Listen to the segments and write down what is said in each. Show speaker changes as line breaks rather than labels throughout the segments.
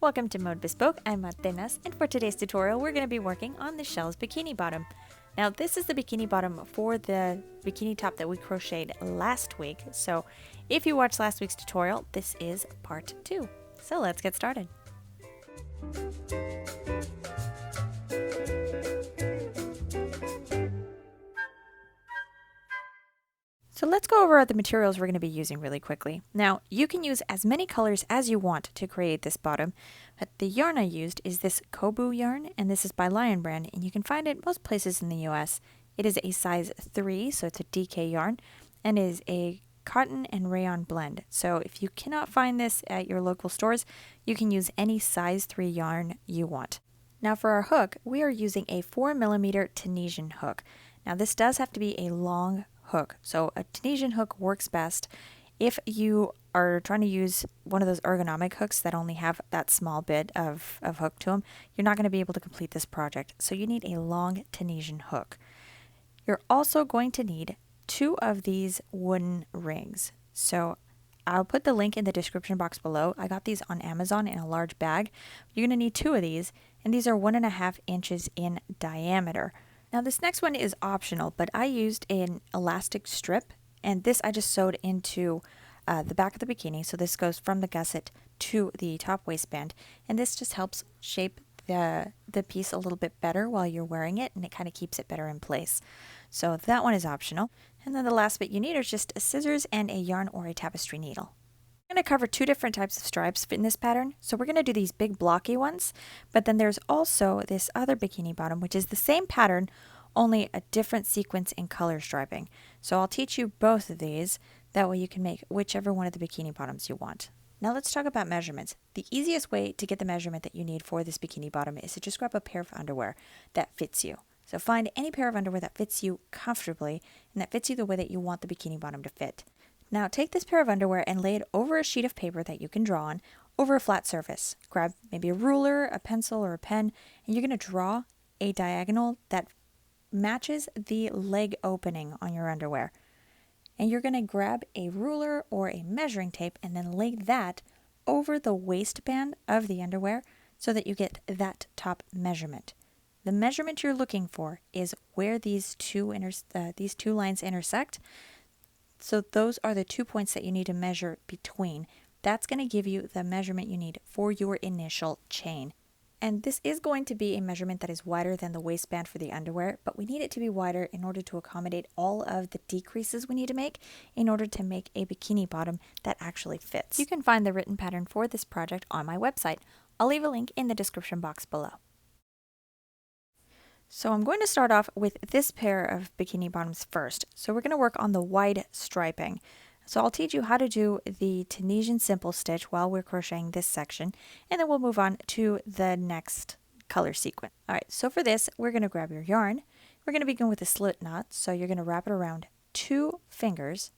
Welcome to Mode Bespoke. I'm Atenas, and for today's tutorial we're going to be working on the Seashells Bikini bottom. Now this is the bikini bottom for the bikini top that we crocheted last week, so if you watched last week's tutorial, this is part 2. So let's get started. So let's go over the materials we're going to be using really quickly. Now, you can use as many colors as you want to create this bottom, but the yarn I used is this Kobu yarn, and this is by Lion Brand, and you can find it most places in the US. It is a size 3, so it's a DK yarn, and is a cotton and rayon blend. So if you cannot find this at your local stores, you can use any size 3 yarn you want. Now for our hook, we are using a 4mm Tunisian hook. Now this does have to be a long hook, so a Tunisian hook works best. If you are trying to use one of those ergonomic hooks that only have that small bit of hook to them, you're not going to be able to complete this project, so you need a long Tunisian hook. You're also going to need 2 of these wooden rings, so I'll put the link in the description box below. I got these on Amazon in a large bag. You're going to need 2 of these, and these are 1.5 inches in diameter. Now this next one is optional, but I used an elastic strip, and this I just sewed into the back of the bikini, so this goes from the gusset to the top waistband, and this just helps shape the piece a little bit better while you're wearing it, and it kind of keeps it better in place. So that one is optional. And then the last bit you need is just scissors and a yarn or a tapestry needle. I'm going to cover 2 different types of stripes in this pattern. So we're going to do these big blocky ones, but then there's also this other bikini bottom, which is the same pattern, only a different sequence in color striping. So I'll teach you both of these, that way you can make whichever one of the bikini bottoms you want. Now let's talk about measurements. The easiest way to get the measurement that you need for this bikini bottom is to just grab a pair of underwear that fits you. So find any pair of underwear that fits you comfortably and that fits you the way that you want the bikini bottom to fit. Now take this pair of underwear and lay it over a sheet of paper that you can draw on over a flat surface. Grab maybe a ruler, a pencil, or a pen, and you're going to draw a diagonal that matches the leg opening on your underwear. And you're going to grab a ruler or a measuring tape and then lay that over the waistband of the underwear so that you get that top measurement. The measurement you're looking for is where these two lines intersect. So those are the 2 points that you need to measure between. That's going to give you the measurement you need for your initial chain. And this is going to be a measurement that is wider than the waistband for the underwear, but we need it to be wider in order to accommodate all of the decreases we need to make in order to make a bikini bottom that actually fits. You can find the written pattern for this project on my website. I'll leave a link in the description box below. So I'm going to start off with this pair of bikini bottoms first. So we're going to work on the wide striping. So I'll teach you how to do the Tunisian simple stitch while we're crocheting this section, and then we'll move on to the next color sequence. Alright, so for this, we're going to grab your yarn. We're going to begin with a slip knot, so you're going to wrap it around 2 fingers.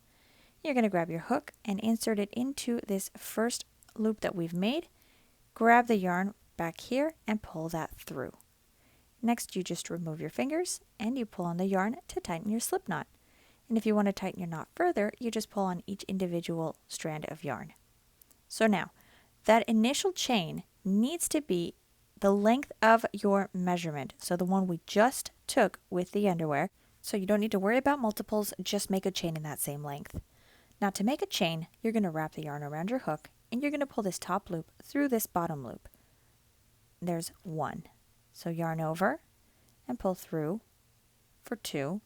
You're going to grab your hook and insert it into this first loop that we've made. Grab the yarn back here and pull that through. Next, you just remove your fingers and you pull on the yarn to tighten your slip knot. And if you want to tighten your knot further, you just pull on each individual strand of yarn. So now, that initial chain needs to be the length of your measurement, so the one we just took with the underwear. So you don't need to worry about multiples, just make a chain in that same length. Now to make a chain, you're going to wrap the yarn around your hook, and you're going to pull this top loop through this bottom loop. There's 1. So yarn over and pull through for 2,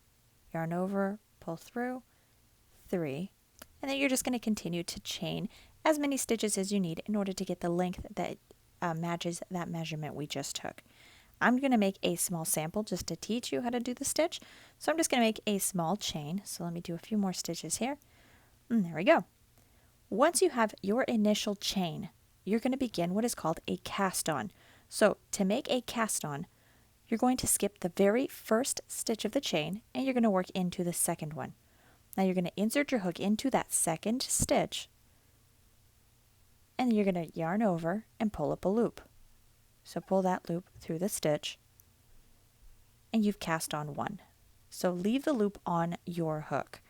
yarn over, pull through, 3, and then you're just going to continue to chain as many stitches as you need in order to get the length that matches that measurement we just took. I'm going to make a small sample just to teach you how to do the stitch, so I'm just going to make a small chain. So let me do a few more stitches here, and there we go. Once you have your initial chain, you're going to begin what is called a cast on. So to make a cast on, you're going to skip the very first stitch of the chain and you're going to work into the second one. Now you're going to insert your hook into that second stitch and you're going to yarn over and pull up a loop. So pull that loop through the stitch and you've cast on 1. So leave the loop on your hook.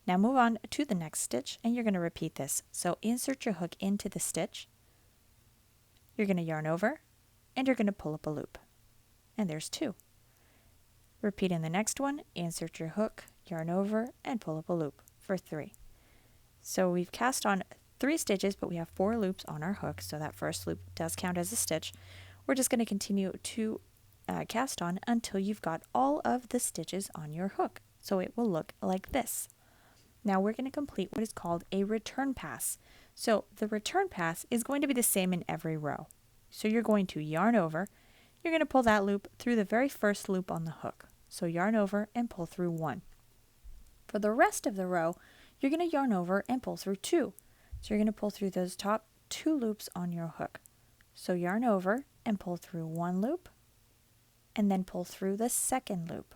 Now move on to the next stitch and you're going to repeat this. So insert your hook into the stitch You're going to yarn over and you're going to pull up a loop. And there's 2. Repeat in the next one, insert your hook, yarn over, and pull up a loop for 3. So we've cast on 3 stitches, but we have 4 loops on our hook, so that first loop does count as a stitch. We're just going to continue to cast on until you've got all of the stitches on your hook. So it will look like this. Now we're going to complete what is called a return pass. So the return pass is going to be the same in every row. So you're going to yarn over, you're going to pull that loop through the very first loop on the hook. So yarn over and pull through 1. For the rest of the row, you're going to yarn over and pull through 2. So you're going to pull through those top 2 loops on your hook. So yarn over and pull through 1 loop, and then pull through the second loop.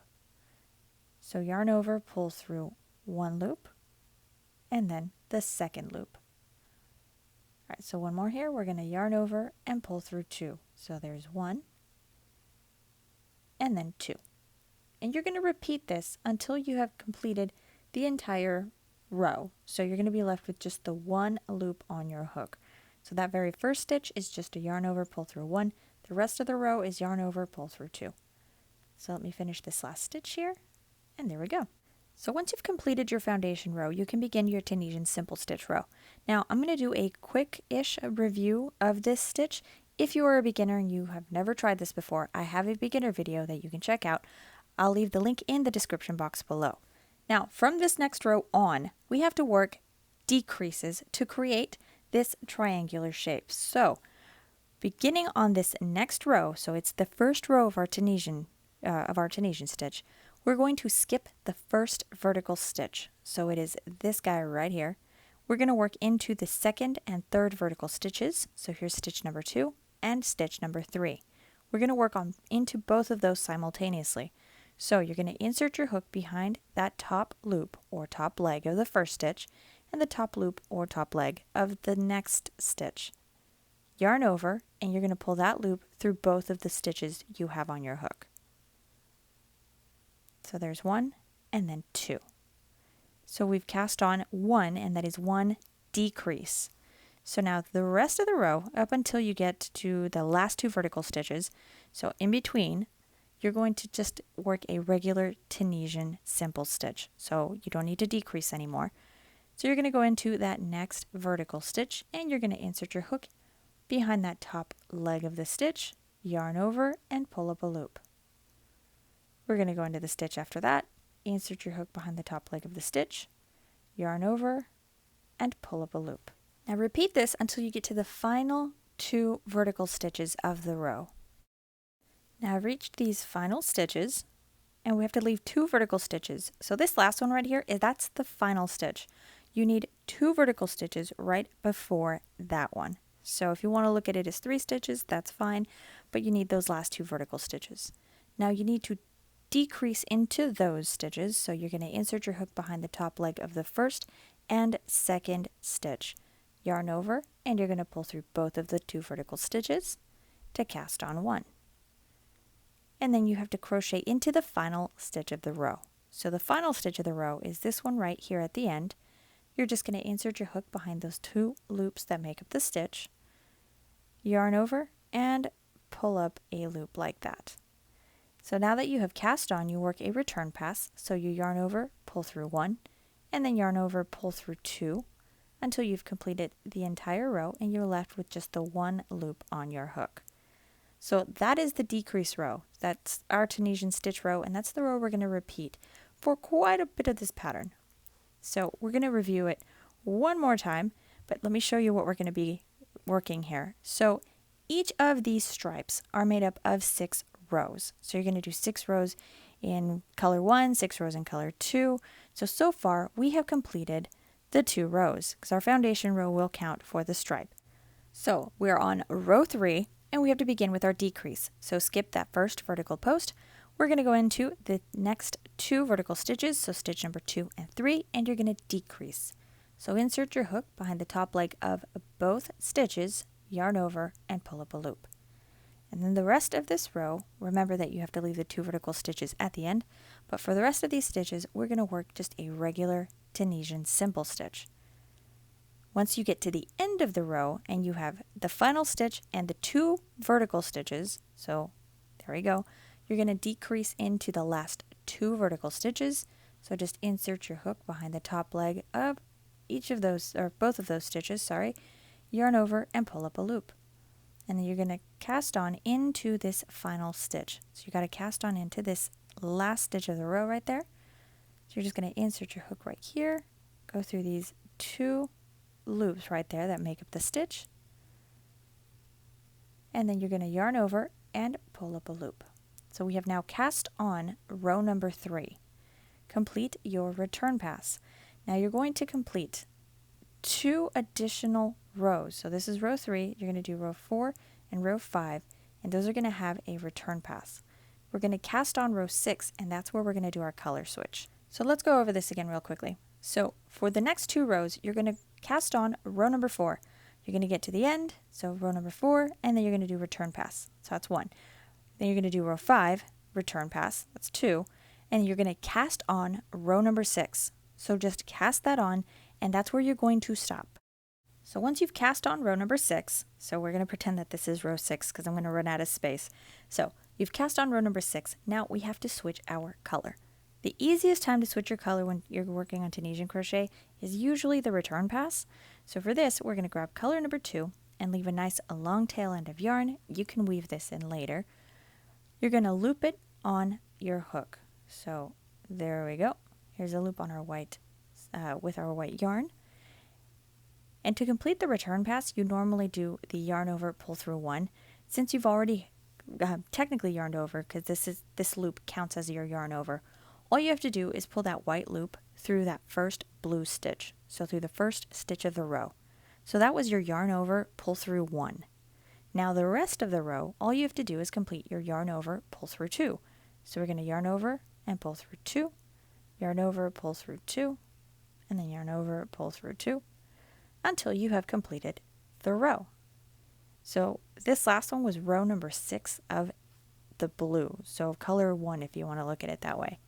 So yarn over, pull through 1 loop, and then the second loop. All right, so one more here. We're going to yarn over and pull through 2. So there's 1, and then 2. And you're going to repeat this until you have completed the entire row. So you're going to be left with just the 1 loop on your hook. So that very first stitch is just a yarn over, pull through 1. The rest of the row is yarn over, pull through 2. So let me finish this last stitch here, and there we go. So once you've completed your foundation row, you can begin your Tunisian simple stitch row. Now I'm going to do a quick-ish review of this stitch. If you are a beginner and you have never tried this before, I have a beginner video that you can check out. I'll leave the link in the description box below. Now, from this next row on, we have to work decreases to create this triangular shape. So, beginning on this next row, so it's the first row of our Tunisian stitch, we're going to skip the first vertical stitch. So it is this guy right here. We're going to work into the second and third vertical stitches. So here's stitch number 2 and stitch number 3. We're going to work on into both of those simultaneously. So you're going to insert your hook behind that top loop or top leg of the first stitch and the top loop or top leg of the next stitch. Yarn over, and you're going to pull that loop through both of the stitches you have on your hook. So there's 1 and then 2. So we've cast on 1, and that is 1 decrease. So now the rest of the row, up until you get to the last 2 vertical stitches, so in between, you're going to just work a regular Tunisian simple stitch. So you don't need to decrease anymore. So you're going to go into that next vertical stitch, and you're going to insert your hook behind that top leg of the stitch, yarn over, and pull up a loop. We're going to go into the stitch after that, insert your hook behind the top leg of the stitch, yarn over, and pull up a loop. Now repeat this until you get to the final 2 vertical stitches of the row. Now I've reached these final stitches, and we have to leave 2 vertical stitches. So this last one right here, that's the final stitch. You need 2 vertical stitches right before that one. So if you want to look at it as 3 stitches, that's fine, but you need those last 2 vertical stitches. Now you need to decrease into those stitches, so you're going to insert your hook behind the top leg of the first and second stitch. Yarn over, and you're going to pull through both of the 2 vertical stitches to cast on 1. And then you have to crochet into the final stitch of the row. So the final stitch of the row is this one right here at the end. You're just going to insert your hook behind those 2 loops that make up the stitch, yarn over, and pull up a loop like that. So now that you have cast on, you work a return pass. So you yarn over, pull through 1, and then yarn over, pull through 2 until you've completed the entire row and you're left with just the 1 loop on your hook. So that is the decrease row. That's our Tunisian stitch row, and that's the row we're going to repeat for quite a bit of this pattern. So we're going to review it one more time, but let me show you what we're going to be working here. So each of these stripes are made up of 6 rows. So you're going to do 6 rows in color 1, 6 rows in color 2. So far we have completed the 2 rows because our foundation row will count for the stripe. So we're on row 3, and we have to begin with our decrease. So skip that first vertical post. We're going to go into the next 2 vertical stitches, so stitch number 2 and 3, and you're going to decrease. So insert your hook behind the top leg of both stitches, yarn over, and pull up a loop. And then the rest of this row, remember that you have to leave the 2 vertical stitches at the end, but for the rest of these stitches, we're going to work just a regular Tunisian simple stitch. Once you get to the end of the row and you have the final stitch and the 2 vertical stitches, so there we go, you're going to decrease into the last 2 vertical stitches. So just insert your hook behind the top leg of each of those, or both of those stitches, sorry, yarn over and pull up a loop. And then you're going to cast on into this final stitch. So you got to cast on into this last stitch of the row right there. So you're just going to insert your hook right here, go through these 2 loops right there that make up the stitch, and then you're going to yarn over and pull up a loop. So we have now cast on row number 3. Complete your return pass. Now you're going to complete 2 additional rows. So this is row 3, you're going to do row 4 and row 5, and those are going to have a return pass. We're going to cast on row 6, and that's where we're going to do our color switch. So let's go over this again real quickly. So for the next 2 rows, you're going to cast on row number 4. You're going to get to the end, so row number 4, and then you're going to do return pass. So that's 1. Then you're going to do row 5, return pass, that's 2, and you're going to cast on row number 6. So just cast that on, and that's where you're going to stop. So once you've cast on row number 6, so we're going to pretend that this is row 6 because I'm going to run out of space. So you've cast on row number 6. Now we have to switch our color. The easiest time to switch your color when you're working on Tunisian crochet is usually the return pass. So for this, we're going to grab color number 2 and leave a nice long tail end of yarn. You can weave this in later. You're going to loop it on your hook. So there we go. Here's a loop on our white, with our white yarn. And to complete the return pass, you normally do the yarn over, pull through 1. Since you've already technically yarned over, because this loop counts as your yarn over, all you have to do is pull that white loop through that first blue stitch, so through the first stitch of the row. So that was your yarn over, pull through 1. Now the rest of the row, all you have to do is complete your yarn over, pull through 2. So we're going to yarn over and pull through 2, yarn over, pull through 2, and then yarn over, pull through 2, until you have completed the row. So this last one was row number 6 of the blue, so color 1 if you want to look at it that way.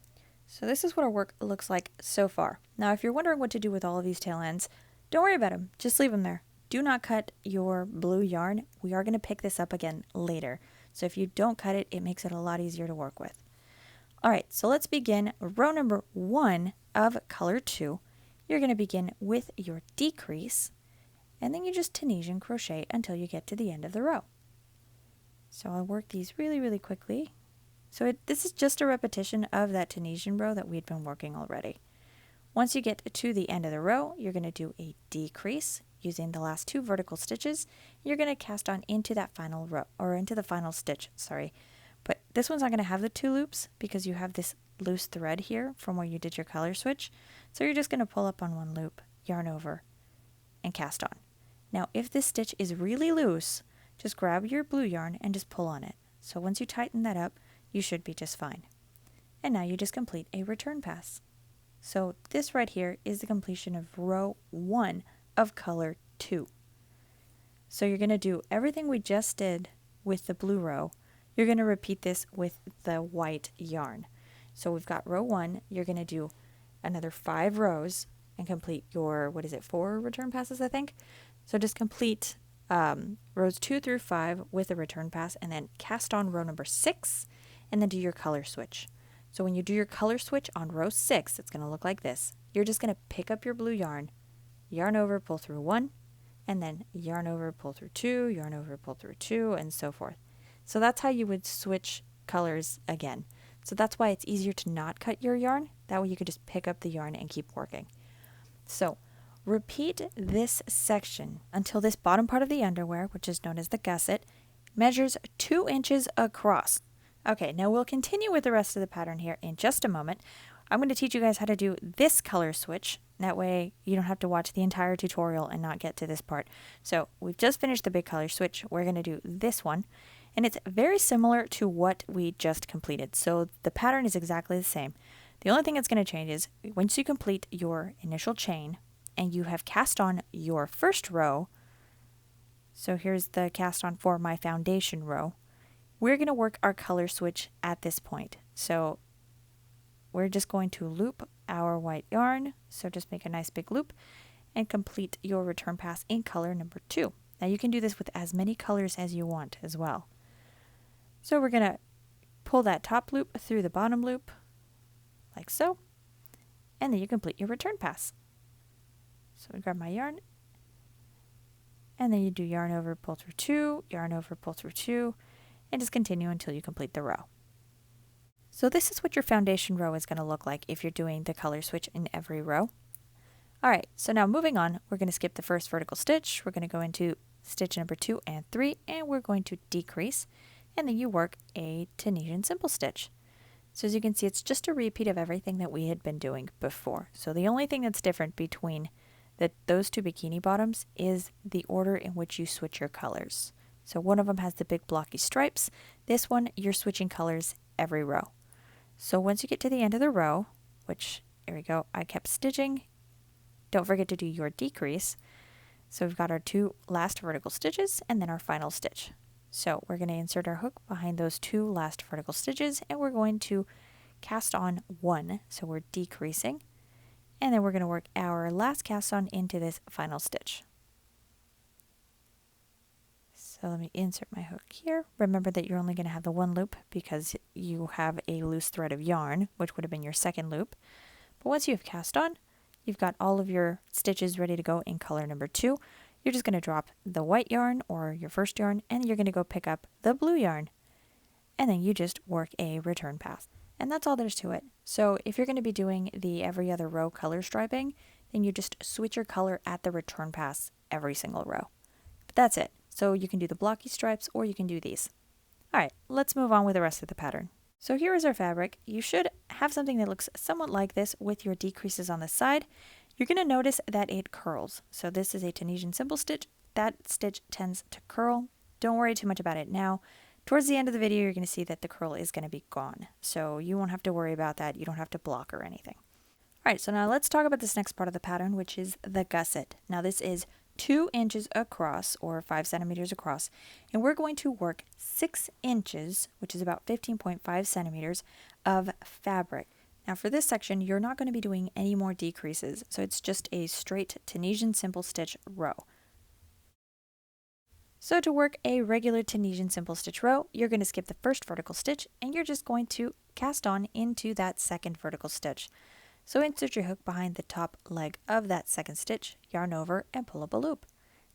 So this is what our work looks like so far. Now if you're wondering what to do with all of these tail ends, don't worry about them, just leave them there. Do not cut your blue yarn. We are going to pick this up again later. So if you don't cut it, it makes it a lot easier to work with. Alright, so let's begin row number 1 of color 2. You're going to begin with your decrease, and then you just Tunisian crochet until you get to the end of the row. So I'll work these really quickly. So this is just a repetition of that Tunisian row that we'd been working already. Once you get to the end of the row, you're going to do a decrease using the last 2 vertical stitches. You're going to cast on into that final row, or into the final stitch, sorry. But this one's not going to have the 2 loops because you have this loose thread here from where you did your color switch. So you're just going to pull up on 1 loop, yarn over, and cast on. Now if this stitch is really loose, just grab your blue yarn and just pull on it. So once you tighten that up, you should be just fine. And now you just complete a return pass. So this right here is the completion of row 1 of color 2. So you're going to do everything we just did with the blue row. You're going to repeat this with the white yarn. So we've got row 1, you're going to do another 5 rows and complete your, 4 return passes, I think? So just complete rows 2 through 5 with a return pass, and then cast on row number 6, and then do your color switch. So when you do your color switch on row 6, it's going to look like this. You're just going to pick up your blue yarn, yarn over, pull through 1, and then yarn over, pull through 2, yarn over, pull through 2, and so forth. So that's how you would switch colors again. So that's why it's easier to not cut your yarn. That way you could just pick up the yarn and keep working. So repeat this section until this bottom part of the underwear, which is known as the gusset, measures 2 inches across. Okay, now we'll continue with the rest of the pattern here in just a moment. I'm going to teach you guys how to do this color switch. That way you don't have to watch the entire tutorial and not get to this part. So we've just finished the big color switch. We're going to do this one. And it's very similar to what we just completed. So the pattern is exactly the same. The only thing that's going to change is once you complete your initial chain and you have cast on your first row, so here's the cast on for my foundation row, we're going to work our color switch at this point. So we're just going to loop our white yarn. So just make a nice big loop. and complete your return pass in color number 2. Now you can do this with as many colors as you want as well. So we're going to pull that top loop through the bottom loop, like so, and then you complete your return pass. So I grab my yarn, and then you do yarn over, pull through 2, yarn over, pull through 2, and just continue until you complete the row. So this is what your foundation row is going to look like if you're doing the color switch in every row. Alright, so now moving on, we're going to skip the first vertical stitch. We're going to go into stitch number 2 and 3, and we're going to decrease, and then you work a Tunisian simple stitch. So as you can see, it's just a repeat of everything that we had been doing before. So the only thing that's different between those two bikini bottoms is the order in which you switch your colors. So one of them has the big blocky stripes. This one, you're switching colors every row. So once you get to the end of the row, which, here we go, I kept stitching. Don't forget to do your decrease. So we've got our 2 last vertical stitches and then our final stitch. So we're going to insert our hook behind those 2 last vertical stitches, and we're going to cast on 1. So we're decreasing, and then we're going to work our last cast on into this final stitch. So let me insert my hook here. Remember that you're only going to have the 1 loop because you have a loose thread of yarn, which would have been your second loop. But once you've cast on, you've got all of your stitches ready to go in color number 2. You're just going to drop the white yarn or your first yarn, and you're going to go pick up the blue yarn. And then you just work a return pass. And that's all there's to it. So if you're going to be doing the every other row color striping, then you just switch your color at the return pass every single row. But that's it. So you can do the blocky stripes or you can do these. Alright, let's move on with the rest of the pattern. So here is our fabric. You should have something that looks somewhat like this with your decreases on the side. You're going to notice that it curls. So this is a Tunisian simple stitch. That stitch tends to curl. Don't worry too much about it now. Towards the end of the video, you're going to see that the curl is going to be gone. So you won't have to worry about that. You don't have to block or anything. Alright, so now let's talk about this next part of the pattern, which is the gusset. Now this is 2 inches across, or 5 centimeters across, and we're going to work 6 inches, which is about 15.5 centimeters, of fabric. Now for this section, you're not going to be doing any more decreases, so it's just a straight Tunisian simple stitch row. So to work a regular Tunisian simple stitch row, you're going to skip the first vertical stitch, and you're just going to cast on into that second vertical stitch. So insert your hook behind the top leg of that second stitch, yarn over, and pull up a loop.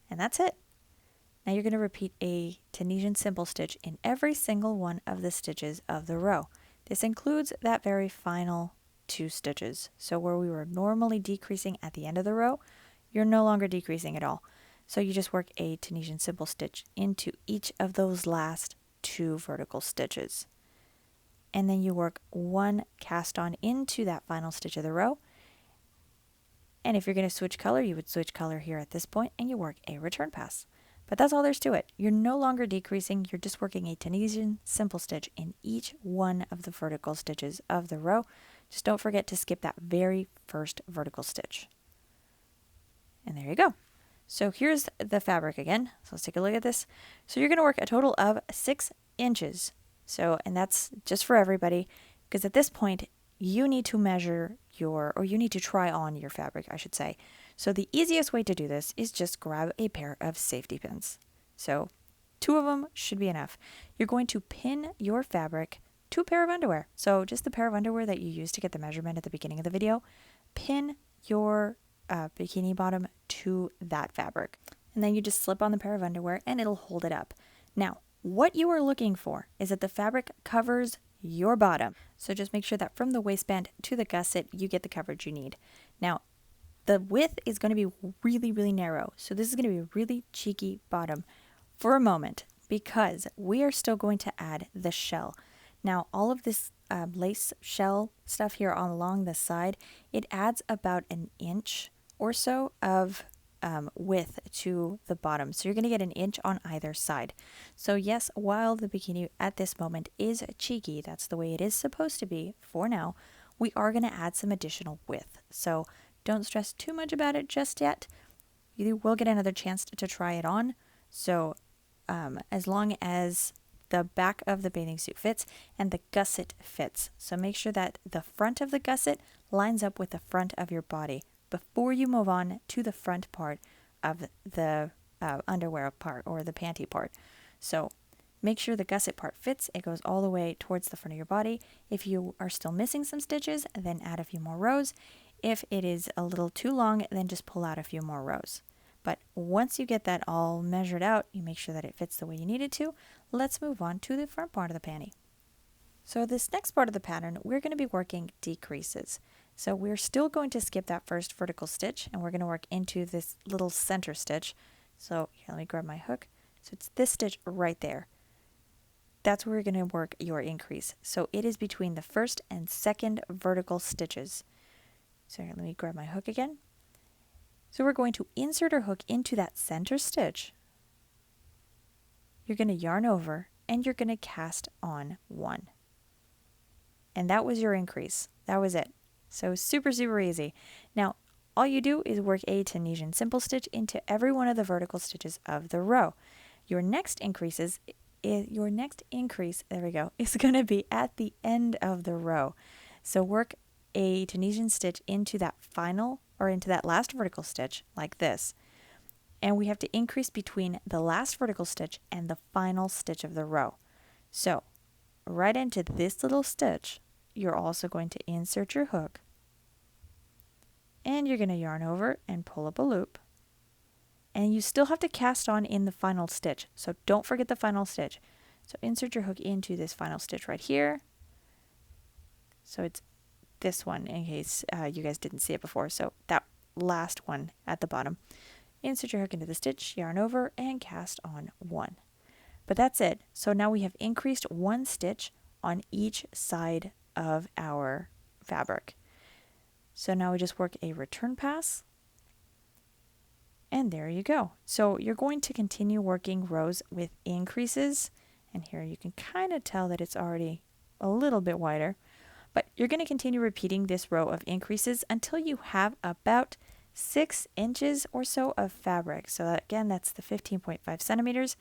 And that's it. Now you're going to repeat a Tunisian simple stitch in every single one of the stitches of the row. This includes that very final 2 stitches. So where we were normally decreasing at the end of the row, you're no longer decreasing at all. So you just work a Tunisian simple stitch into each of those last 2 vertical stitches. And then you work 1 cast on into that final stitch of the row. And if you're going to switch color, you would switch color here at this point, and you work a return pass. But that's all there's to it. You're no longer decreasing, you're just working a Tunisian simple stitch in each one of the vertical stitches of the row. Just don't forget to skip that very first vertical stitch. And there you go. So here's the fabric again. So let's take a look at this. So you're going to work a total of 6 inches. So, and that's just for everybody, because at this point, you need to measure or you need to try on your fabric, I should say. So the easiest way to do this is just grab a pair of safety pins. So 2 of them should be enough. You're going to pin your fabric to a pair of underwear. So just the pair of underwear that you used to get the measurement at the beginning of the video, pin your bikini bottom to that fabric. And then you just slip on the pair of underwear and it'll hold it up. Now, what you are looking for is that the fabric covers your bottom. So just make sure that from the waistband to the gusset, you get the coverage you need. Now, the width is going to be really, really narrow. So this is going to be a really cheeky bottom for a moment because we are still going to add the shell. Now, all of this lace shell stuff here along the side, it adds about an inch or so of width to the bottom. So you're going to get an inch on either side. So yes, while the bikini at this moment is cheeky, that's the way it is supposed to be for now, we are going to add some additional width. So don't stress too much about it just yet. You will get another chance to try it on. So as long as the back of the bathing suit fits and the gusset fits. So make sure that the front of the gusset lines up with the front of your body. before you move on to the front part of the underwear part or the panty part. So make sure the gusset part fits. It goes all the way towards the front of your body. If you are still missing some stitches, then add a few more rows. If it is a little too long, then just pull out a few more rows. But once you get that all measured out, you make sure that it fits the way you need it to. Let's move on to the front part of the panty. So this next part of the pattern, we're going to be working decreases. So we're still going to skip that first vertical stitch, and we're going to work into this little center stitch. So here, let me grab my hook. So it's this stitch right there. That's where we're going to work your increase. So it is between the first and second vertical stitches. So here, let me grab my hook again. So we're going to insert our hook into that center stitch. You're going to yarn over and you're going to cast on 1. And that was your increase. That was it. So super, super easy. Now, all you do is work a Tunisian simple stitch into every one of the vertical stitches of the row. Your next increase, there we go, is going to be at the end of the row. So work a Tunisian stitch into that final or into that last vertical stitch like this. And we have to increase between the last vertical stitch and the final stitch of the row. So right into this little stitch, you're also going to insert your hook and you're going to yarn over and pull up a loop. And you still have to cast on in the final stitch. So don't forget the final stitch. So insert your hook into this final stitch right here. So it's this one in case you guys didn't see it before. So that last one at the bottom. Insert your hook into the stitch, yarn over, and cast on 1. But that's it. So now we have increased 1 stitch on each side of our fabric. So now we just work a return pass. And there you go. So you're going to continue working rows with increases. And here you can kind of tell that it's already a little bit wider. But you're going to continue repeating this row of increases until you have about 6 inches or so of fabric. So that, again, that's the 15.5 centimeters.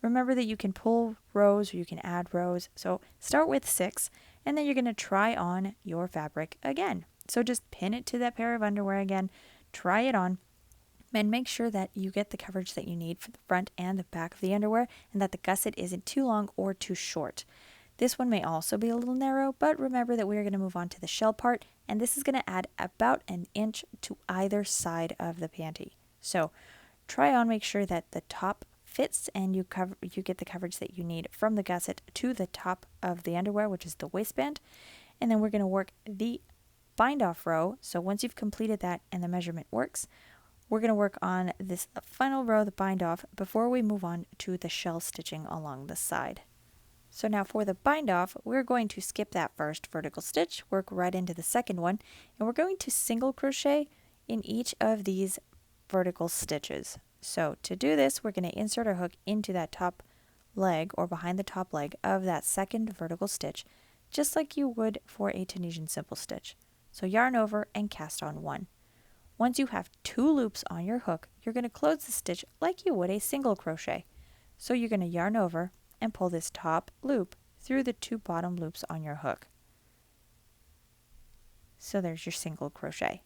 Remember that you can pull rows or you can add rows. So start with 6 and then you're going to try on your fabric again. So just pin it to that pair of underwear again, try it on, and make sure that you get the coverage that you need for the front and the back of the underwear and that the gusset isn't too long or too short. This one may also be a little narrow, but remember that we're going to move on to the shell part, and this is going to add about 1 inch to either side of the panty. So try on, make sure that the top fits and you get the coverage that you need from the gusset to the top of the underwear, which is the waistband. And then we're going to work the bind off row. So once you've completed that and the measurement works, we're going to work on this final row, the bind off, before we move on to the shell stitching along the side. So now for the bind off, we're going to skip that first vertical stitch, work right into the second one, and we're going to single crochet in each of these vertical stitches. So to do this, we're going to insert our hook into that top leg or behind the top leg of that second vertical stitch, just like you would for a Tunisian simple stitch. So yarn over and cast on 1. Once you have 2 loops on your hook, you're going to close the stitch like you would a single crochet. So you're going to yarn over and pull this top loop through the 2 bottom loops on your hook. So there's your single crochet.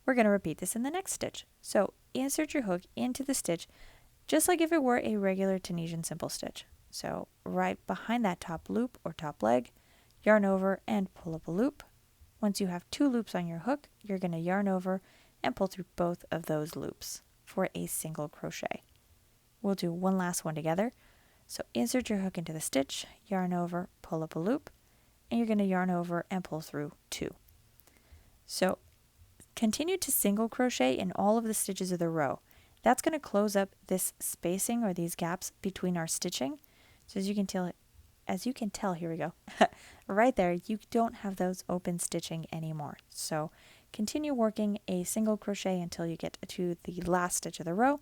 We're going to repeat this in the next stitch. So insert your hook into the stitch just like if it were a regular Tunisian simple stitch. So right behind that top loop or top leg, yarn over and pull up a loop. Once you have 2 loops on your hook, you're going to yarn over and pull through both of those loops for a single crochet. We'll do one last one together. So insert your hook into the stitch, yarn over, pull up a loop, and you're going to yarn over and pull through 2. So continue to single crochet in all of the stitches of the row. That's going to close up this spacing or these gaps between our stitching. So as you can tell, here we go, right there, you don't have those open stitching anymore. So continue working a single crochet until you get to the last stitch of the row.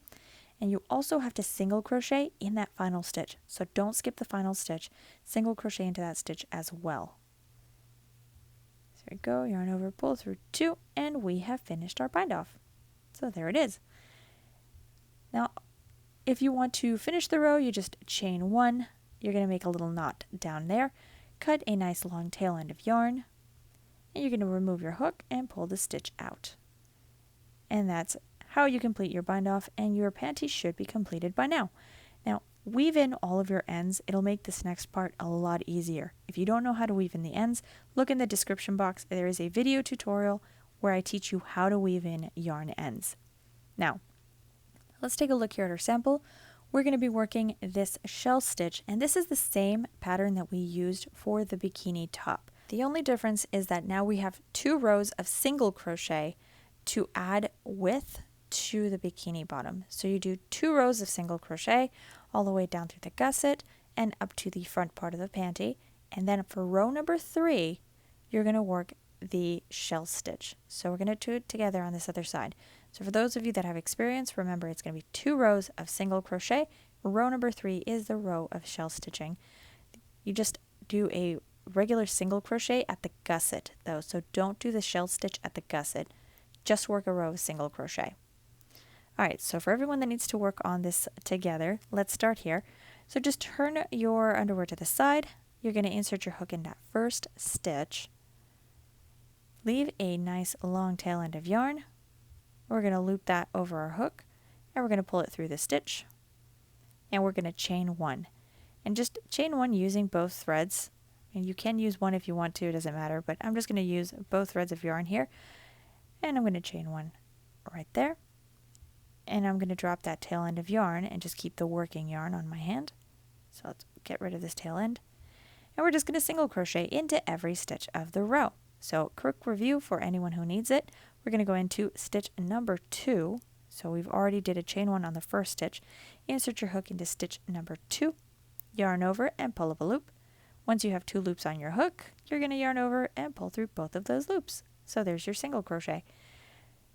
And you also have to single crochet in that final stitch. So don't skip the final stitch, single crochet into that stitch as well. So there we go, yarn over, pull through 2, and we have finished our bind off. So there it is. Now, if you want to finish the row, you just chain 1. You're going to make a little knot down there, cut a nice long tail end of yarn, and you're going to remove your hook and pull the stitch out. And that's how you complete your bind off, and your panty should be completed by now. Now, weave in all of your ends. It'll make this next part a lot easier. If you don't know how to weave in the ends, look in the description box. There is a video tutorial where I teach you how to weave in yarn ends. Now, let's take a look here at our sample. We're going to be working this shell stitch, and this is the same pattern that we used for the bikini top. The only difference is that now we have 2 rows of single crochet to add width to the bikini bottom. So you do 2 rows of single crochet all the way down through the gusset and up to the front part of the panty, and then for row number 3 you're going to work the shell stitch. So we're going to do it together on this other side. So for those of you that have experience, remember it's going to be 2 rows of single crochet. Row number 3 is the row of shell stitching. You just do a regular single crochet at the gusset though, so don't do the shell stitch at the gusset. Just work a row of single crochet. Alright, so for everyone that needs to work on this together, let's start here. So just turn your underwear to the side. You're going to insert your hook in that first stitch. Leave a nice long tail end of yarn. We're going to loop that over our hook, and we're going to pull it through the stitch. And we're going to chain 1. And just chain 1 using both threads. And you can use one if you want to, it doesn't matter, but I'm just going to use both threads of yarn here. And I'm going to chain 1 right there. And I'm going to drop that tail end of yarn and just keep the working yarn on my hand. So let's get rid of this tail end. And we're just going to single crochet into every stitch of the row. So quick review for anyone who needs it. We're going to go into stitch number 2. So we've already did a chain 1 on the first stitch. Insert your hook into stitch number 2. Yarn over and pull up a loop. Once you have 2 loops on your hook, you're going to yarn over and pull through both of those loops. So there's your single crochet.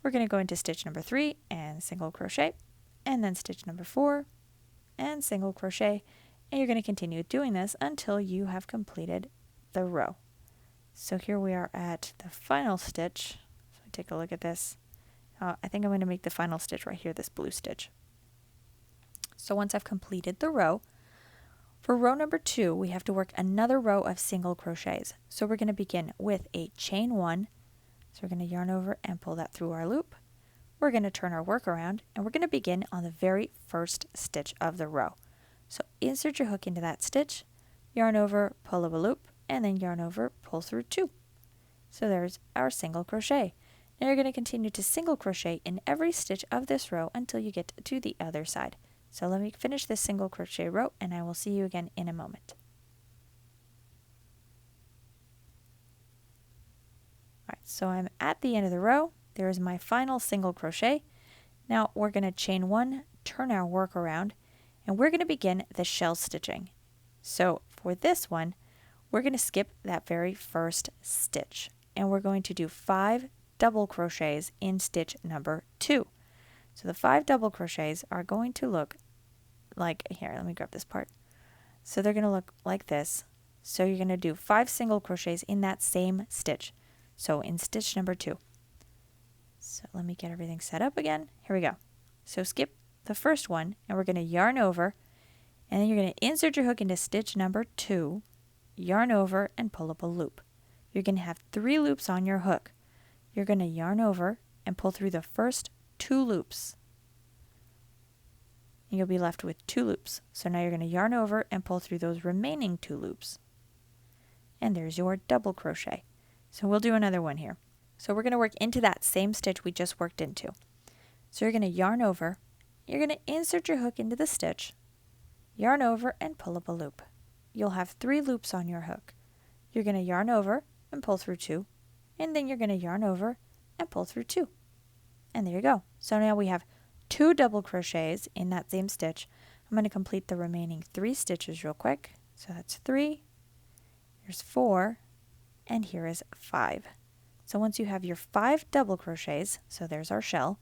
We're going to go into stitch number 3 and single crochet, and then stitch number 4 and single crochet, and you're going to continue doing this until you have completed the row. So here we are at the final stitch. So take a look at this. I think I'm going to make the final stitch right here, this blue stitch. So once I've completed the row, for row number 2, we have to work another row of single crochets. So we're going to begin with a chain 1. So we're going to yarn over and pull that through our loop. We're going to turn our work around, and we're going to begin on the very first stitch of the row. So insert your hook into that stitch, yarn over, pull up a loop, and then yarn over, pull through 2. So there's our single crochet. Now you're going to continue to single crochet in every stitch of this row until you get to the other side. So let me finish this single crochet row, and I will see you again in a moment. Alright, so I'm at the end of the row. There is my final single crochet. Now we're going to chain 1, turn our work around, and we're going to begin the shell stitching. So for this one, we're going to skip that very first stitch, and we're going to do 5 double crochets in stitch number 2. So the 5 double crochets are going to look like, here, let me grab this part. So they're going to look like this. So you're going to do 5 single crochets in that same stitch. So in stitch number 2. So let me get everything set up again. Here we go. So skip the first one, and we're going to yarn over, and then you're going to insert your hook into stitch number 2, yarn over, and pull up a loop. You're going to have 3 loops on your hook. You're going to yarn over and pull through the first 2 loops. And you'll be left with 2 loops. So now you're going to yarn over and pull through those remaining 2 loops. And there's your double crochet. So we'll do another one here. So we're going to work into that same stitch we just worked into. So you're going to yarn over, you're going to insert your hook into the stitch, yarn over and pull up a loop. You'll have 3 loops on your hook. You're going to yarn over and pull through 2, and then you're going to yarn over and pull through 2. And there you go. So now we have 2 double crochets in that same stitch. I'm going to complete the remaining 3 stitches real quick. So that's 3, here's 4, and here is 5. So once you have your 5 double crochets, so there's our shell,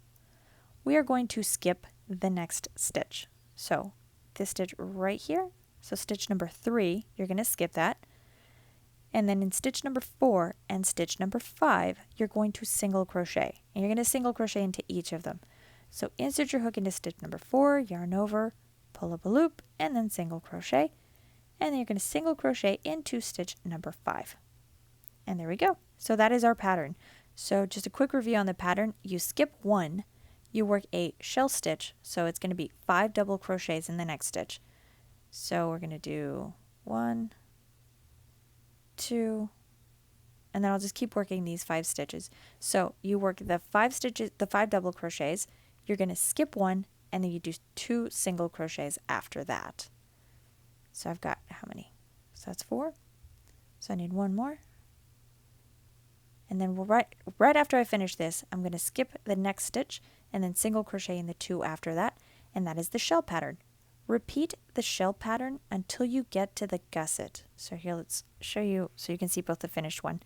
we are going to skip the next stitch. So this stitch right here, so stitch number 3, you're going to skip that. And then in stitch number 4 and stitch number 5, you're going to single crochet. And you're going to single crochet into each of them. So insert your hook into stitch number 4, yarn over, pull up a loop, and then single crochet. And then you're going to single crochet into stitch number 5. And there we go. So that is our pattern. So just a quick review on the pattern. You skip one, you work a shell stitch, so it's going to be 5 double crochets in the next stitch. So we're going to do 1, 2, and then I'll just keep working these 5 stitches. So you work the 5 stitches, the 5 double crochets, you're going to skip one, and then you do 2 single crochets after that. So I've got how many? So that's 4. So I need one more. And then right after I finish this, I'm going to skip the next stitch and then single crochet in the 2 after that, and that is the shell pattern. Repeat the shell pattern until you get to the gusset. So here, let's show you so you can see both the finished one.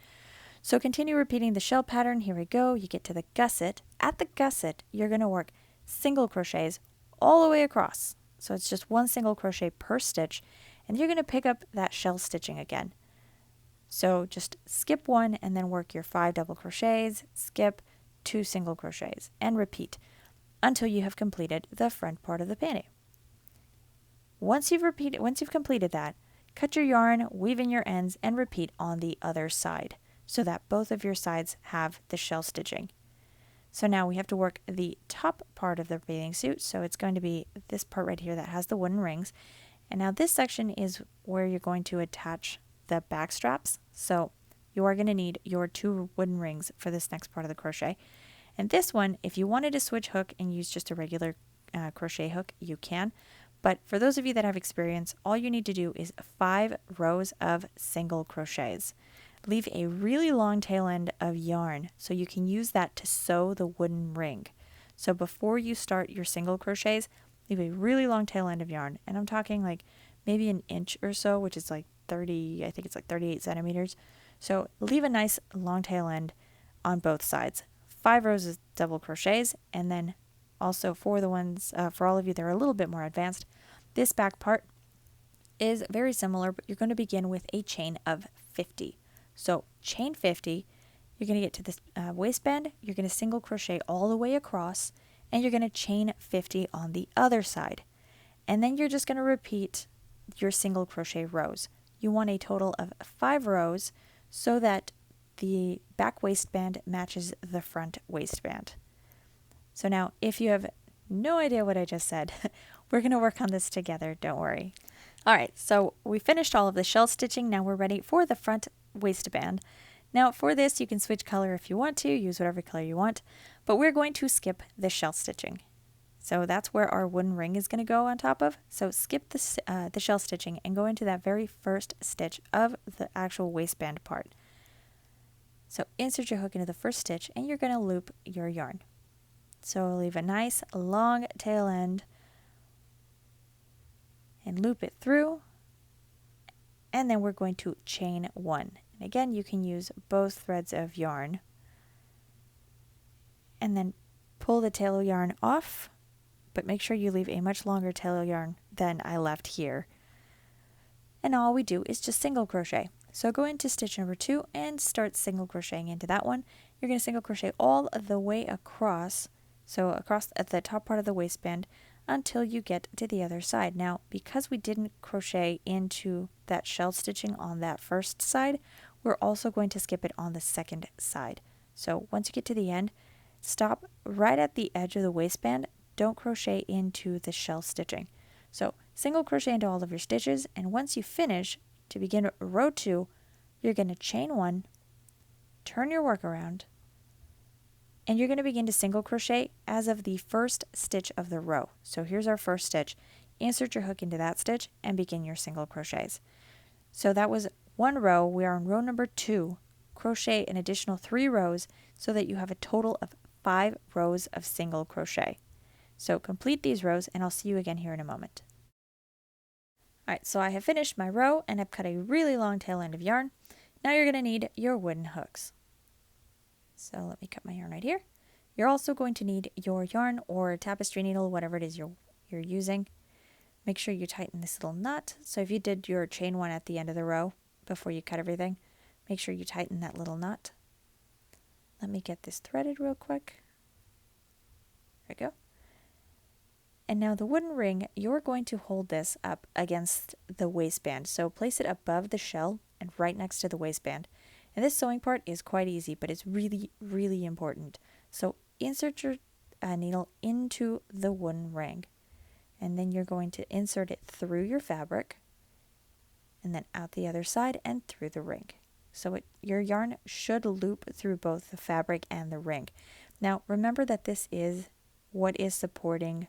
So continue repeating the shell pattern. Here we go. You get to the gusset. At the gusset, you're going to work single crochets all the way across. So it's just 1 single crochet per stitch, and you're going to pick up that shell stitching again. So just skip one and then work your 5 double crochets, skip 2 single crochets, and repeat until you have completed the front part of the panty. Once you've completed that, cut your yarn, weave in your ends, and repeat on the other side so that both of your sides have the shell stitching. So now we have to work the top part of the bathing suit, so it's going to be this part right here that has the wooden rings. And now this section is where you're going to attach the back straps. So you are going to need your 2 wooden rings for this next part of the crochet. And this one, if you wanted to switch hook and use just a regular crochet hook, you can. But for those of you that have experience, all you need to do is 5 rows of single crochets. Leave a really long tail end of yarn so you can use that to sew the wooden ring. So before you start your single crochets, leave a really long tail end of yarn. And I'm talking like maybe an inch or so, which is like 30, I think it's like 38 centimeters. So leave a nice long tail end on both sides. 5 rows of double crochets, and then also for the ones, for all of you that are a little bit more advanced, this back part is very similar, but you're going to begin with a chain of 50. So chain 50, you're going to get to this waistband, you're going to single crochet all the way across, and you're going to chain 50 on the other side. And then you're just going to repeat your single crochet rows. You want a total of 5 rows so that the back waistband matches the front waistband. So now, if you have no idea what I just said, we're going to work on this together, don't worry. All right, so we finished all of the shell stitching. Now we're ready for the front waistband. Now for this, you can switch color if you want to, use whatever color you want, but we're going to skip the shell stitching. So that's where our wooden ring is going to go on top of. So skip the shell stitching and go into that very first stitch of the actual waistband part. So insert your hook into the first stitch and you're going to loop your yarn. So leave a nice long tail end and loop it through. And then we're going to chain 1. And again, you can use both threads of yarn. And then pull the tail of yarn off, but make sure you leave a much longer tail of yarn than I left here. And all we do is just single crochet. So go into stitch number 2 and start single crocheting into that one. You're going to single crochet all the way across, so across at the top part of the waistband until you get to the other side. Now, because we didn't crochet into that shell stitching on that first side, we're also going to skip it on the second side. So once you get to the end, stop right at the edge of the waistband. Don't crochet into the shell stitching. So single crochet into all of your stitches, and once you finish, to begin row 2, you're going to chain 1, turn your work around, and you're going to begin to single crochet as of the first stitch of the row. So here's our first stitch. Insert your hook into that stitch and begin your single crochets. So that was 1 row. We are on row number 2. Crochet an additional 3 rows so that you have a total of 5 rows of single crochet. So complete these rows and I'll see you again here in a moment. Alright, so I have finished my row and I've cut a really long tail end of yarn. Now you're going to need your wooden hooks. So let me cut my yarn right here. You're also going to need your yarn or tapestry needle, whatever it is you're using. Make sure you tighten this little knot. So if you did your chain 1 at the end of the row before you cut everything, make sure you tighten that little knot. Let me get this threaded real quick. There we go. And now the wooden ring, you're going to hold this up against the waistband. So place it above the shell and right next to the waistband. And this sewing part is quite easy, but it's really, really important. So insert your needle into the wooden ring, and then you're going to insert it through your fabric, and then out the other side and through the ring. So your yarn should loop through both the fabric and the ring. Now remember that this is what is supporting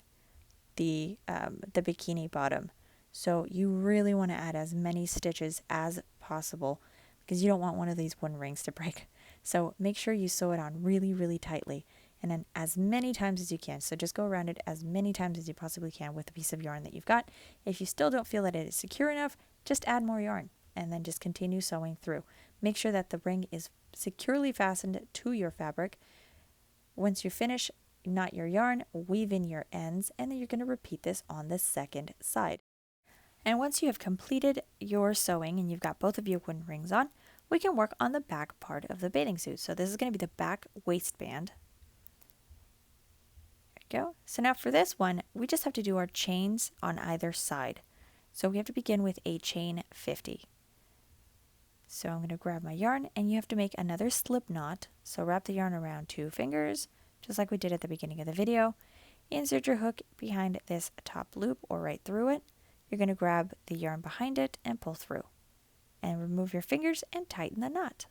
the bikini bottom. So you really want to add as many stitches as possible because you don't want one of these wooden rings to break. So make sure you sew it on really, really tightly, and then as many times as you can. So just go around it as many times as you possibly can with the piece of yarn that you've got. If you still don't feel that it is secure enough, just add more yarn and then just continue sewing through. Make sure that the ring is securely fastened to your fabric. Once you finish, knot your yarn, weave in your ends, and then you're going to repeat this on the second side. And once you have completed your sewing and you've got both of your wooden rings on, we can work on the back part of the bathing suit. So this is going to be the back waistband. There we go. So now for this one, we just have to do our chains on either side. So we have to begin with a chain 50. So I'm going to grab my yarn, and you have to make another slip knot. So wrap the yarn around 2 fingers, just like we did at the beginning of the video. Insert your hook behind this top loop or right through it. You're going to grab the yarn behind it and pull through. And remove your fingers and tighten the knot.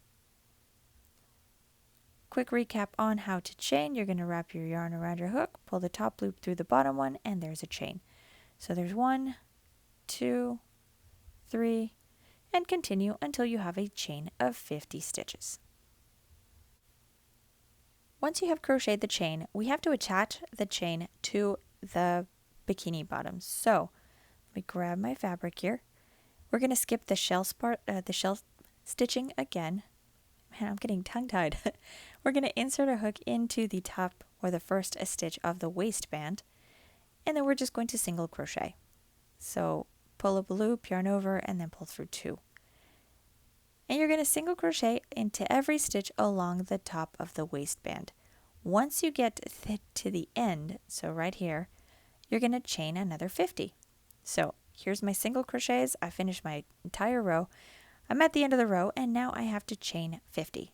Quick recap on how to chain. You're going to wrap your yarn around your hook, pull the top loop through the bottom one, and there's a chain. So there's 1, 2, 3, and continue until you have a chain of 50 stitches. Once you have crocheted the chain, we have to attach the chain to the bikini bottom. So let me grab my fabric here. We're going to skip the shell stitching again. Man, I'm getting tongue-tied. We're going to insert a hook into the top or the first stitch of the waistband, and then we're just going to single crochet. So pull up a loop, yarn over, and then pull through 2. And you're going to single crochet into every stitch along the top of the waistband. Once you get to the end, so right here, you're going to chain another 50. So here's my single crochets. I finished my entire row. I'm at the end of the row, and now I have to chain 50.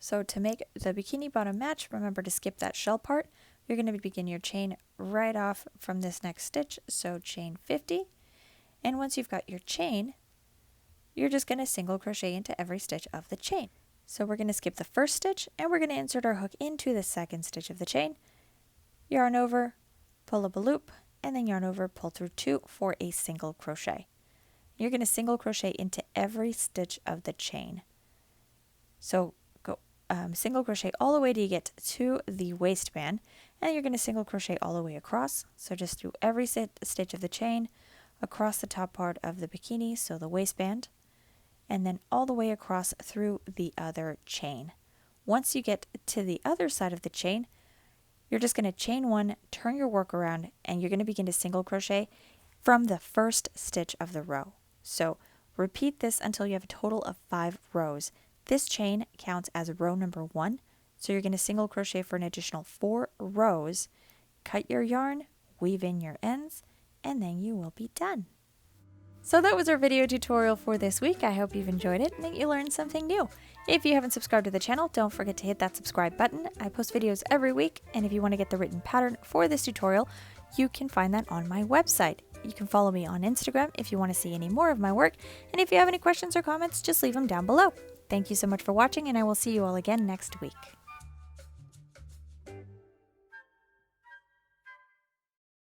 So to make the bikini bottom match, remember to skip that shell part. You're going to begin your chain right off from this next stitch, so chain 50. And once you've got your chain, you're just going to single crochet into every stitch of the chain. So we're going to skip the first stitch, and we're going to insert our hook into the second stitch of the chain, yarn over, pull up a loop, and then yarn over, pull through 2 for a single crochet. You're going to single crochet into every stitch of the chain. So go single crochet all the way till you get to the waistband, and you're going to single crochet all the way across. So just through every stitch of the chain, across the top part of the bikini, so the waistband, and then all the way across through the other chain. Once you get to the other side of the chain, you're just going to chain 1, turn your work around, and you're going to begin to single crochet from the first stitch of the row. So repeat this until you have a total of 5 rows. This chain counts as row number 1, so you're going to single crochet for an additional 4 rows, cut your yarn, weave in your ends, and then you will be done. So that was our video tutorial for this week. I hope you've enjoyed it and that you learned something new. If you haven't subscribed to the channel, don't forget to hit that subscribe button. I post videos every week, and if you want to get the written pattern for this tutorial, you can find that on my website. You can follow me on Instagram if you want to see any more of my work, and if you have any questions or comments, just leave them down below. Thank you so much for watching, and I will see you all again next week.